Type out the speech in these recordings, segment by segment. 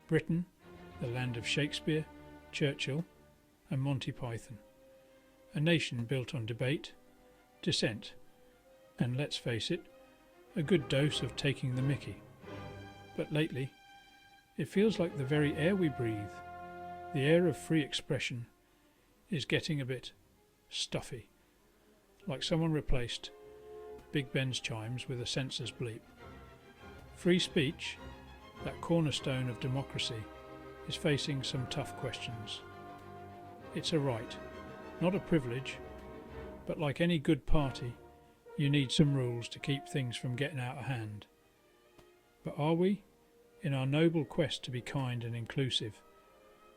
Britain, the land of Shakespeare, Churchill and Monty Python. A nation built on debate, dissent, and let's face it, a good dose of taking the mickey. But lately, it feels like the very air we breathe, the air of free expression, is getting a bit stuffy, like someone replaced Big Ben's chimes with a censor's bleep. Free speech, that cornerstone of democracy, is facing some tough questions. It's a right, not a privilege, but like any good party, you need some rules to keep things from getting out of hand. But are we, in our noble quest to be kind and inclusive,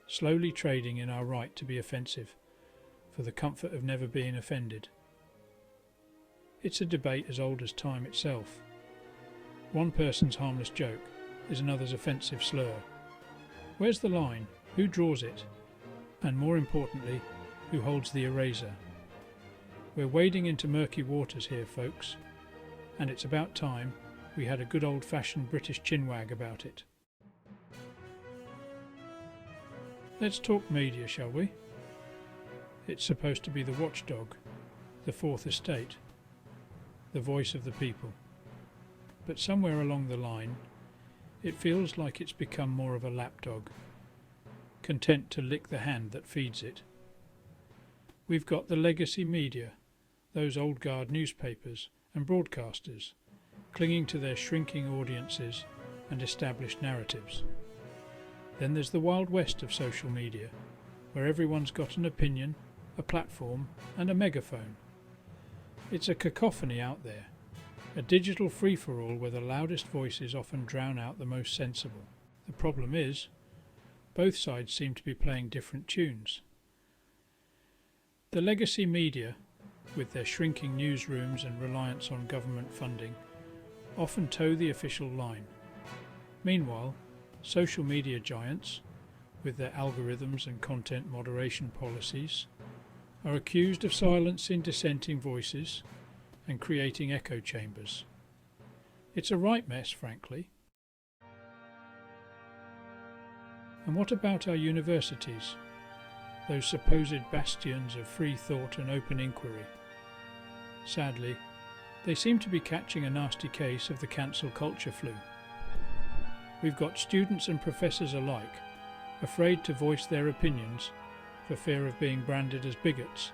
slowly trading in our right to be offensive for the comfort of never being offended? It's a debate as old as time itself. One person's harmless joke is another's offensive slur. Where's the line? Who draws it? And more importantly, who holds the eraser? We're wading into murky waters here, folks, and it's about time we had a good old-fashioned British chinwag about it. Let's talk media, shall we? It's supposed to be the watchdog, the fourth estate, the voice of the people. But somewhere along the line, it feels like it's become more of a lapdog, content to lick the hand that feeds it. We've got the legacy media, those old guard newspapers and broadcasters, clinging to their shrinking audiences and established narratives. Then there's the wild west of social media, where everyone's got an opinion, a platform and a megaphone. It's a cacophony out there, a digital free-for-all where the loudest voices often drown out the most sensible. The problem is, both sides seem to be playing different tunes. The legacy media, with their shrinking newsrooms and reliance on government funding, often toe the official line. Meanwhile, social media giants, with their algorithms and content moderation policies, are accused of silencing dissenting voices and creating echo chambers. It's a right mess, frankly. And what about our universities, those supposed bastions of free thought and open inquiry? Sadly, they seem to be catching a nasty case of the cancel culture flu. We've got students and professors alike afraid to voice their opinions for fear of being branded as bigots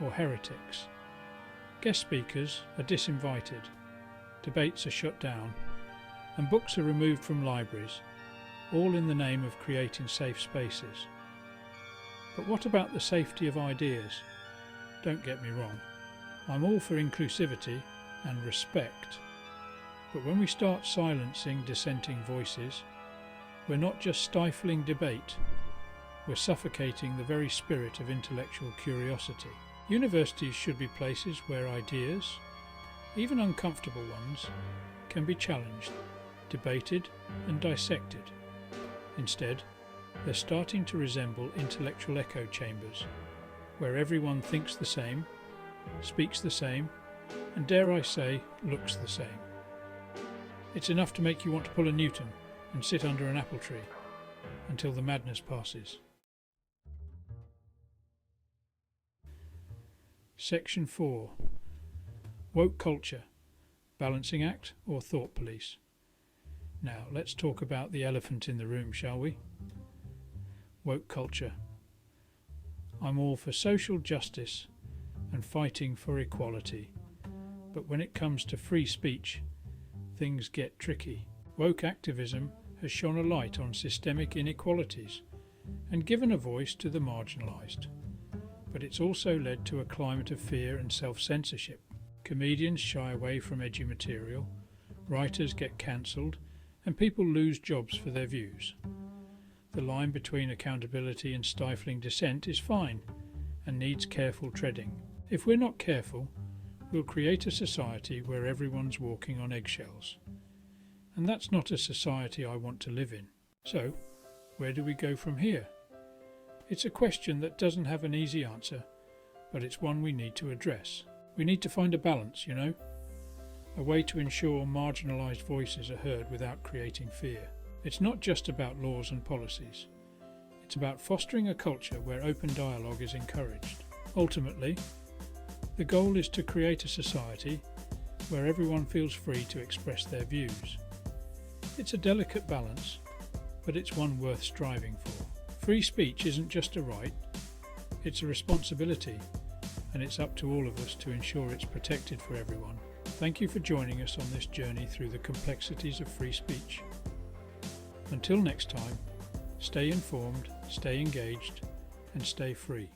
or heretics. Guest speakers are disinvited, debates are shut down, and books are removed from libraries, all in the name of creating safe spaces. But what about the safety of ideas? Don't get me wrong, I'm all for inclusivity and respect, but when we start silencing dissenting voices, we're not just stifling debate, we're suffocating the very spirit of intellectual curiosity. Universities should be places where ideas, even uncomfortable ones, can be challenged, debated and dissected. Instead, they're starting to resemble intellectual echo chambers, where everyone thinks the same, speaks the same, and dare I say, looks the same. It's enough to make you want to pull a Newton and sit under an apple tree until the madness passes. Section 4. Woke culture, balancing act or thought police? Now let's talk about the elephant in the room, shall we? Woke culture. I'm all for social justice and fighting for equality, but when it comes to free speech, things get tricky. Woke activism has shone a light on systemic inequalities and given a voice to the marginalised, but it's also led to a climate of fear and self-censorship. Comedians shy away from edgy material, writers get cancelled, and people lose jobs for their views. The line between accountability and stifling dissent is fine and needs careful treading. If we're not careful, we'll create a society where everyone's walking on eggshells. And that's not a society I want to live in. So, where do we go from here? It's a question that doesn't have an easy answer, but it's one we need to address. We need to find a balance, a way to ensure marginalised voices are heard without creating fear. It's not just about laws and policies. It's about fostering a culture where open dialogue is encouraged. Ultimately, the goal is to create a society where everyone feels free to express their views. It's a delicate balance, but it's one worth striving for. Free speech isn't just a right, it's a responsibility, and it's up to all of us to ensure it's protected for everyone. Thank you for joining us on this journey through the complexities of free speech. Until next time, stay informed, stay engaged, and stay free.